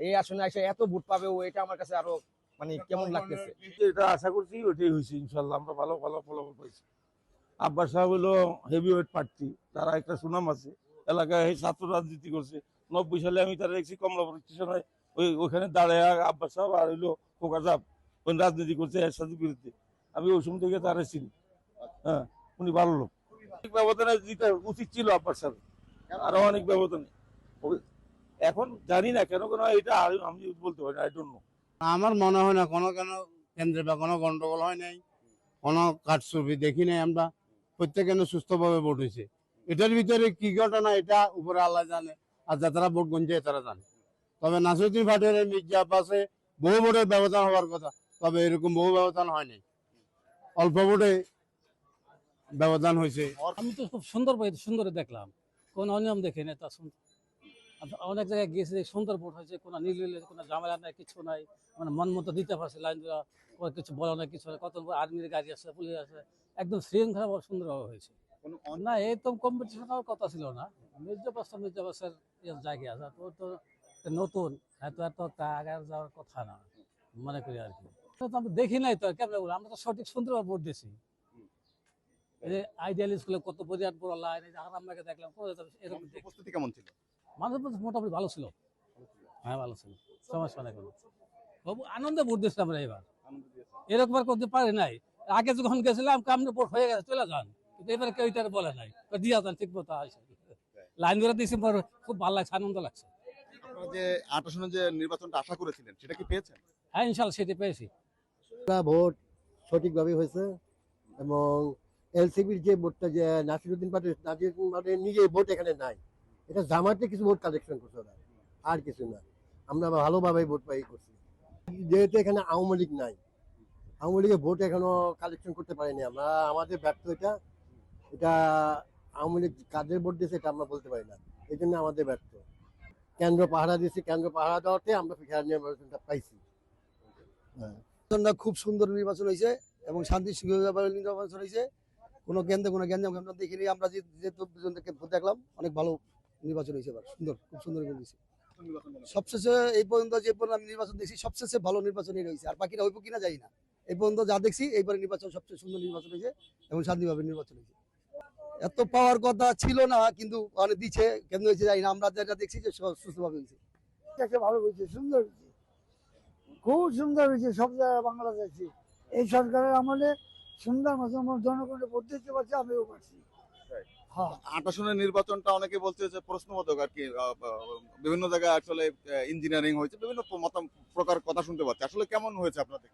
এই আসনে এসে এত ভোট পাবে ও, এটা আমার কাছে আরো মানে কেমন লাগতেছে। এটা আশা করছি ওইটাই হয়েছে, ইনশাল্লাহ আমরা ভালো ভালো ফলাফল পাইছি। আব্বাস সাহেব হলো হেভিওয়েট প্রার্থী, তারা একটা সুনাম আছে এলাকায়, ছাত্র রাজনীতি করছে। 90 সালে আমি তারা দেখছি কমলাপুর স্টেশনে ওইখানে দাঁড়ায় আব্বাস সাহেব আর হইলো খোকা সাহেব ওই রাজনীতি করছে এর সাথে বিরুদ্ধে। আমি ওই সময় থেকে তারা চিনি। হ্যাঁ, উনি ভালো লোক। ব্যবধানে জিতা উচিত ছিল আব্বাস সাহেব, আরো অনেক ব্যবধানে। এখন জানি না কেন কেন, এটা আমি বলতে পারি না, আই ডোন্ট নো। আমার মনে হয় না কেন কেন্দ্রে বা কোনো গন্ডগোল হয় নাই, কোনো কারচুপি দেখি নাই আমরা। প্রত্যেকে সুস্থভাবে ভোট হয়েছে। এটার ভিতরে কি ঘটনা এটা উপরে আল্লাহ জানে, আর যারা ভোট গুনছে তারা জানে। তবে নাসিরউদ্দিন ভাটিয়ার মির্জা আব্বাসে বহু ভোটের ব্যবধান হওয়ার কথা, তবে এরকম বহু ব্যবধান হয় নাই, অল্প ভোটে ব্যবধান হয়েছে। আমি তো খুব সুন্দর দেখলাম, কোন অনিয়ম দেখি না। অনেক জায়গায় গিয়েছে, সুন্দর ভোট হয়েছে, কোনো নির্বিল, কোনো ঝামেলা নাই, কিছু নাই। মানে মন মতো দিতে পারছে লাইন, কিছু বলা নাই, কিছু কত আর্মির গাড়ি আছে, পুলিশ আছে, একদম শৃঙ্খলা সুন্দরভাবে হয়েছে। না, এই তো কম্পিটিশন হওয়ার কথা ছিল না। মির্জাবাসের জায়গা আছে, তো তো নতুন, এত আগে যাওয়ার কথা না মনে করি আর কি। আমরা দেখি নাই তো কেমন, আমরা তো সঠিক সুন্দরভাবে ভোট দিয়েছি। আইডিয়াল স্কুলে কত পরিবার বড় লাইন, আমাকে দেখলাম এরকম। উপস্থিতি কেমন ছিল? মানুষ মোটামুটি ভালো ছিল। হ্যাঁ, ভালো ছিল, সমস্যা নাই কোনো। আনন্দে ভোট দিয়েছিলাম আমরা এবার, এরকম আর করতে পারি নাই। আগে যখন গেছিলাম কামনে ভোট হয়ে গেছে, চলে যান, কিন্তু এবার কেউ এটা বলে নাই, দিয়া যান ঠিক মতো আসে। লাইন ধরে দিয়েছি, খুব ভালো লাগছে, আনন্দ লাগছে। আপনারা যে ৮ আসনে যে নির্বাচনটা আশা করেছিলেন সেটা কি পেয়েছেন? হ্যাঁ, ইনশাল্লাহ সেটি পেয়েছি। ভোট সঠিকভাবে হয়েছে, এবং এলসিবির যে ভোটটা, যে নাসিরউদ্দিন ভাটিয়ার নিজে ভোট এখানে নাই, এটা জামাতে কিছু ভোট কালেকশন করছে ওরা, আর কিছু না। আমরা ভালোভাবে ভোট পাই করছি, যেহেতু এখানে আওয়ামী লীগ নাই, আওয়ামী লীগের ভোট এখনো কালেকশন করতে পারিনি আমরা। আমাদের ব্যর্থ এটা আওয়ামী লীগ কাদের ভোট দিয়েছে এটা আমরা বলতে পারি না, এই জন্য আমাদের ব্যর্থ। কেন্দ্র পাহারা দিয়েছি, কেন্দ্র পাহারা দেওয়াতে আমরা নির্বাচনটা পাইছি। খুব সুন্দর নির্বাচন হয়েছে এবং শান্তি শৃঙ্খলা নির্বাচন হয়েছে। কোনো কেন্দ্রে কোনো গ্যাঞ্জাম আমরা দেখিনি। আমরা যেহেতু দেখলাম, অনেক ভালো নির্বাচন হয়েছে এবার, সুন্দর, খুব সুন্দর হয়েছে। সবশেষে এই পর্যন্ত যে আমি নির্বাচন দেখছি, সবশেষে ভালো নির্বাচনই রয়েছে। আর বাকিটা হইব কিনা জানি না, এই পর্যন্ত যা দেখছি এইবারে নির্বাচন সবচেয়ে সুন্দর নির্বাচন হয়েছে এবং শান্তিভাবে নির্বাচন হয়েছে। এত পাওয়ার কথা ছিল না, কিন্তু মানে দিচ্ছে, কেমন হয়েছে জানি না। আমরা যেটা দেখছি যে সুস্থভাবে হয়েছে, ভালো হয়েছে, সুন্দর হয়েছে, খুব সুন্দর হয়েছে। সব জায়গায় বাংলাদেশে এই সরকারের আমলে সুন্দর মতো জনগণের ভোট দিতে পারছে, আমিও পারছি। ৮ আসনের নির্বাচনটা অনেকে বলছে যে প্রশ্নবোধক আর কি, বিভিন্ন জায়গায় আসলে ইঞ্জিনিয়ারিং হয়েছে, বিভিন্ন প্রকার কথা শুনতে পাচ্ছি। আসলে কেমন হয়েছে আপনাদের?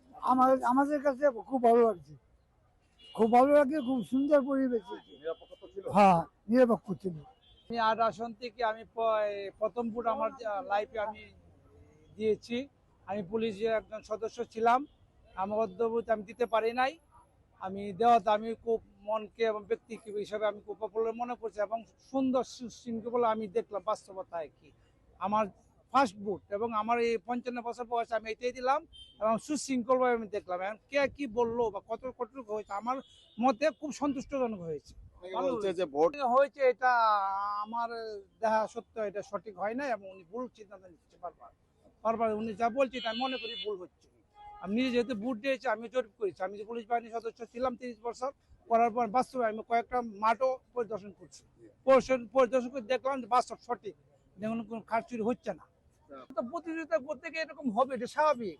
আমাদের কাছে খুব ভালো লাগছে, খুব ভালো লাগে, খুব সুন্দর পরিবেশ। হ্যাঁ, নিরপেক্ষ ছিল। আমি ৮ আসন থেকে আমি প্রথম ভোট আমার লাইফে আমি দিয়েছি। আমি পুলিশের একজন সদস্য ছিলাম, আমার অর্ধভূত আমি দিতে পারি নাই। আমি দেওয়াতে আমি খুব মনকে এবং ব্যক্তি হিসাবে আমি খুব পপুলার মনে করছি, এবং সুন্দর শৃঙ্খলা আমি দেখলাম বাস্তবতায় কি। আমার ফার্স্ট ভোট, এবং আমার এই ৫৫ বছর বয়স আমি এটাই দিলাম, এবং সুশৃঙ্খলভাবে আমি দেখলাম। এখন কে কি বললো বা কতটুকু হয়েছে, আমার মতে খুব সন্তুষ্টজনক হয়েছে। বলছে যে ভোট হয়েছে, এটা আমার দেখা সত্য, এটা সঠিক হয় না, এবং উনি ভুল সিদ্ধান্ত নিচ্ছে বারবার উনি যা বলছে এটা আমি মনে করি ভুল হচ্ছে। আমি নিজে যেহেতু ভোট দিয়েছি, আমি জরিপ করেছি, আমি যে পুলিশ বাহিনীর সদস্য ছিলাম 30 বছর, করার পর বাস্তবে আমি কয়েকটা মাঠও পরিদর্শন করছি। পরিদর্শন করে দেখলাম যে বাস্তব সঠিক, যেমন কোনো খারচুরি হচ্ছে না। প্রতিযোগিতা করতে গিয়ে এরকম হবে, এটা স্বাভাবিক।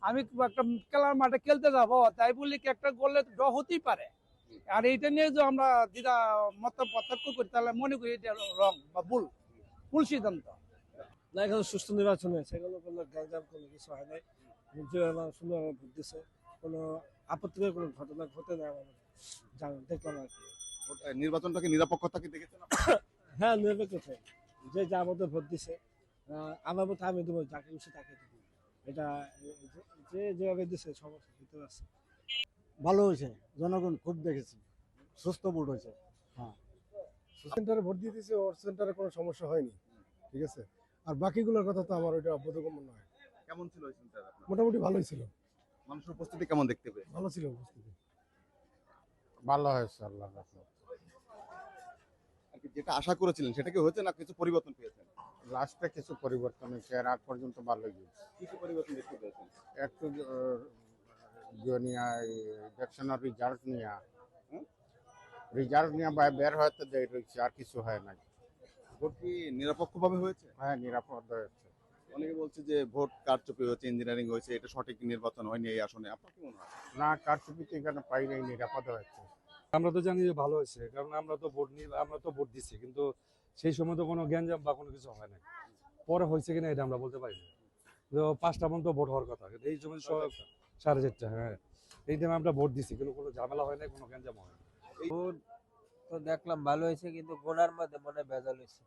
আমি একটা খেলার মাঠে খেলতে যাবো, তাই বলি কি একটা গোলে ড্র হতেই পারে। আর এইটা নিয়ে যে আমরা যেটা মত পার্থক্য করি, তাহলে মনে করি এটা রং বা ভুল সিদ্ধান্ত। না, এখানে সুষ্ঠু নির্বাচন হয়েছে, এগুলো কোনো গ্যাঞ্জাম কোনো কিছু হয় নাই, সুন্দরভাবে ভোট দিচ্ছে, কোনো আপত্তিকর কোনো ঘটনা ঘটে না দেখলাম আর কি। নির্বাচনটাকে নিরপেক্ষতা কি দেখেছেন? হ্যাঁ, নিরপেক্ষ, যে যা মতো ভোট দিছে আমার মতো আমি দেবো, যাকে খুশি তাকে দেবো। এটা যে যেভাবে দিছে সমস্যা ভিতরে আছে। ভালো হয়েছে, জনগণ খুব দেখেছে, সুস্থ ভোট হয়েছে। হ্যাঁ, সেন্টারে ভোট দিয়ে দিয়েছে, ওর সেন্টারে কোনো সমস্যা হয়নি, ঠিক আছে। আর বাকিগুলোর কথা তো আমার ওইটা বোধগম্য নয়। কেমন ছিল ওই সেন্টার? মোটামুটি ভালোই ছিল। মানুষের উপস্থিতি কেমন দেখতে পেয়ে? ভালো ছিল উপস্থিতি। ভালো হয়েছে, আল্লাহ যেটা আশা করেছিলেন সেটা কি হয়েছে, না কিছু পরিবর্তন পেয়েছেন? লাস্টে কিছু পরিবর্তন হয়েছে, এর আগ পর্যন্ত ভালোই গেছে। কিছু পরিবর্তন দেখতে পেয়েছেন? একটু ইলেকশনের রিজাল্ট নিয়ে বের হতে দেরি রয়েছে, আর কিছু হয় নাই। ভোট কি নিরপেক্ষভাবে হয়েছে? হ্যাঁ, নিরাপদ হয়েছে। অনেকে বলছে যে ভোট কারচুপি হয়েছে, ইঞ্জিনিয়ারিং হয়েছে, এটা সঠিক নির্বাচন হয়নি এই আসনে। আপনার কি মনে হয়? না, কারচুপিতে এখানে পাই নাই, নিরাপদ হয়েছে। আমরা তো জানি যে ভালো হয়েছে, কারণ আমরা তো ভোট দিচ্ছি, কিন্তু সেই সময় তো কোনো গ্যাঞ্জাম বা কোনো কিছু হয় না। পরে হয়েছে কিনা এটা আমরা বলতে পারি না। তো 5টা পর্যন্ত ভোট হওয়ার কথা, কিন্তু এই সময় 4:30। হ্যাঁ, এই টাইমে আমরা ভোট দিচ্ছি, কিন্তু কোনো ঝামেলা হয় না, কোনো গ্যাঞ্জাম হয় না। ভোট তো দেখলাম ভালো হয়েছে, কিন্তু গোনার মধ্যে মনে ভেজাল হয়েছে।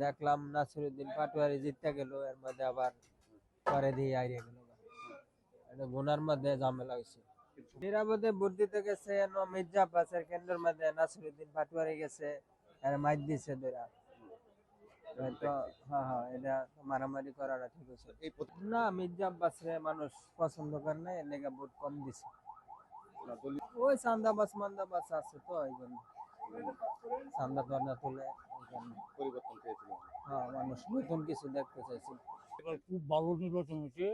দেখলাম নাসিরউদ্দিন পাটোয়ারি জিততে গেল, এর মধ্যে আবার পরে দিয়ে হারিয়ে গেল। এটা গোনার মধ্যে ঝামেলা হয়েছে। নিরাপদে ভোট দিতে গেছে মির্জা আব্বাসের কেন্দ্রের মধ্যে নাসিরউদ্দিন পাটোয়ারি গেছে, আর মাইর দিছে ধরা। তো হ্যাঁ, এটা মারামারি করাটা ঠিক হয়েছে না। মির্জা আব্বাসরে মানুষ পছন্দ করে না, এর লেগে ভোট কম দিছে। ওই চান্দাবাস মান্দাবাস আছে তো, এই জন্য চান্দা টান্দা তুলে পরিবর্তন পেয়েছিল। হ্যাঁ, মানুষ নতুন কিছু দেখতে চাইছে। এবার খুব ভালো নির্বাচন হয়েছে,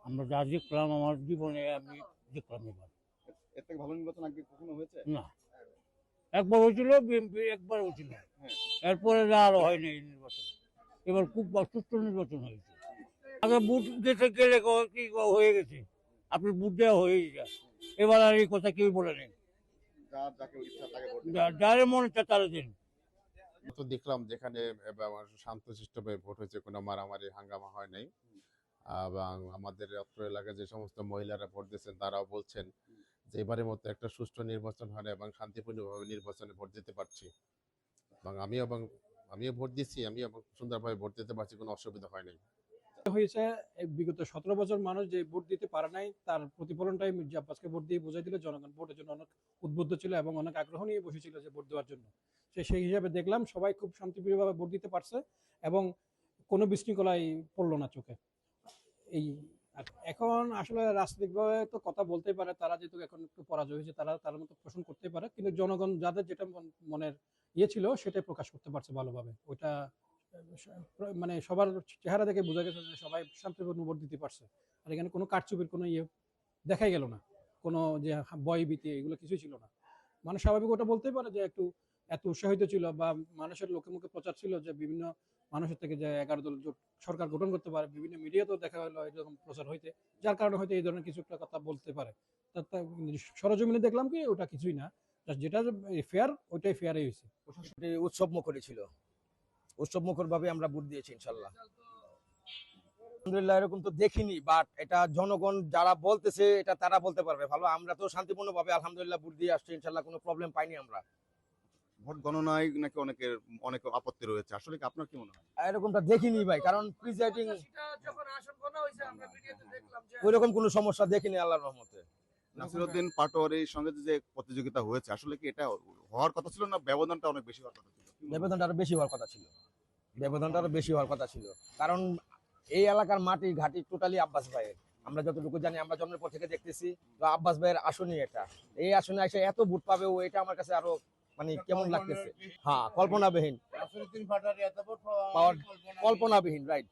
আমরা যা দেখলাম আমার জীবনে আমি দেখলাম এবার। এর থেকে ভালো নির্বাচন আগে কখনো হয়েছে না, একবার হয়েছিল বিএনপি, একবার হয়েছিল, এরপরে আরো হয়নি এই নির্বাচন। এবার খুব সুষ্ঠু নির্বাচন হয়েছে। আগে বুথ দিতে গেলে কি হয়ে গেছে, আপনি বুথ দেওয়া হয়ে যায়, এবার আর এই কথা কেউ বলে নেই, যার মনে চায় তারা দিন। তো দেখলাম যেখানে শান্তশিষ্টভাবে ভোট হয়েছে, কোনো মারামারি হাঙ্গামা হয় নাই। এবং আমাদের অত্র এলাকায় যে সমস্ত মহিলারা ভোট দিয়েছেন তারাও বলছেন যে এবারের মতো একটা সুষ্ঠু নির্বাচন হয় এবং শান্তিপূর্ণভাবে নির্বাচনে ভোট দিতে পারছি। এবং আমিও ভোট দিচ্ছি, আমি সুন্দরভাবে ভোট দিতে পারছি, কোনো অসুবিধা হয় নাই। হয়েছে বিগত 17 বছর মানুষ যে ভোট দিতে পারে নাই, তার প্রতিফলনটাই মির্জা আব্বাসকে ভোট দিয়ে বোঝাই দিল। জনগণ ভোটের জন্য অনেক উদ্বুদ্ধ ছিল এবং অনেক আগ্রহ নিয়ে বসেছিল যে ভোট দেওয়ার জন্য। সেই হিসাবে দেখলাম সবাই খুব শান্তিপ্রিয়ভাবে ভোট দিতে পারছে এবং কোনো বিশৃঙ্খলাই পড়লো না চোখে। এই এখন আসলে রাজনৈতিকভাবে তো কথা বলতেই পারে, তারা যেহেতু এখন একটু পরাজয় হয়েছে, তারা তার মতো পোষণ করতে পারে, কিন্তু জনগণ যাদের যেটা মনের ছিল সেটাই প্রকাশ করতে পারছে ভালোভাবে। ওইটা মানে সবার চেহারা দেখে বোঝা গেছে যে সবাই শান্তিপূর্ণ ভোট দিতে পারছে। আর এখানে কোনো কারচুপির কোনো দেখাই গেল না, কোনো যে ভয় ভীতি এগুলো কিছুই ছিল না। মানুষ স্বাভাবিক ওটা বলতেই পারে যে একটু এত উৎসাহিত ছিল, বা মানুষের লোকে মুখে প্রচার ছিল যে বিভিন্ন মানুষের থেকে যে 11 দল জোট সরকার গঠন করতে পারে, বিভিন্ন মিডিয়াতেও দেখা হলো এরকম প্রচার হইতে, যার কারণে হয়তো এই ধরনের কিছু একটা কথা বলতে পারে। সরজমিনে দেখলাম কি ওটা কিছুই না, যেটা ফেয়ার ওইটাই ফেয়ারই হয়েছে। উৎসব মুখরই ছিল, উৎসব মুখর ভাবে আমরা ভোট দিয়েছি ইনশাল্লাহ। আলহামদুলিল্লাহ, এরকম তো দেখিনি, বাট এটা জনগণ যারা বলতেছে এটা তারা বলতে পারবে ভালো। আমরা তো শান্তিপূর্ণ ভাবে আলহামদুলিল্লাহ ভোট দিয়ে আসছি ইনশাল্লাহ, কোনো প্রবলেম পাইনি আমরা। ভোট গণনায় নাকি অনেক আপত্তি রয়েছে, আসলে কি আপনার কি মনে হয়? এরকমটা দেখিনি ভাই, কারণ প্রিজাইডিং ওইরকম কোনো সমস্যা দেখিনি আল্লাহর রহমতে। নাসিরউদ্দিন পাটোয়ারির সঙ্গে যে প্রতিযোগিতা হয়েছে, আসলে কি এটা হওয়ার কথা ছিল না ব্যবধানটা অনেক বেশি হওয়ার কথা ছিল? ব্যবধানটা আরো বেশি হওয়ার কথা ছিল, ব্যবধানটা আরো বেশি হওয়ার কথা ছিল, কারণ এই এলাকার মাটি ঘাটি টোটালি আব্বাস ভাইয়ের। আমরা যতটুকু জানি, আমরা জন্মের পর থেকে দেখতেছি, তো আব্বাস ভাইয়ের আসনই এটা। এই আসনে এসে এত ভোট পাবে ও, এটা আমার কাছে আরো মানে কেমন লাগতেছে। হ্যাঁ, কল্পনাবিহীন, কল্পনাবিহীন, রাইট।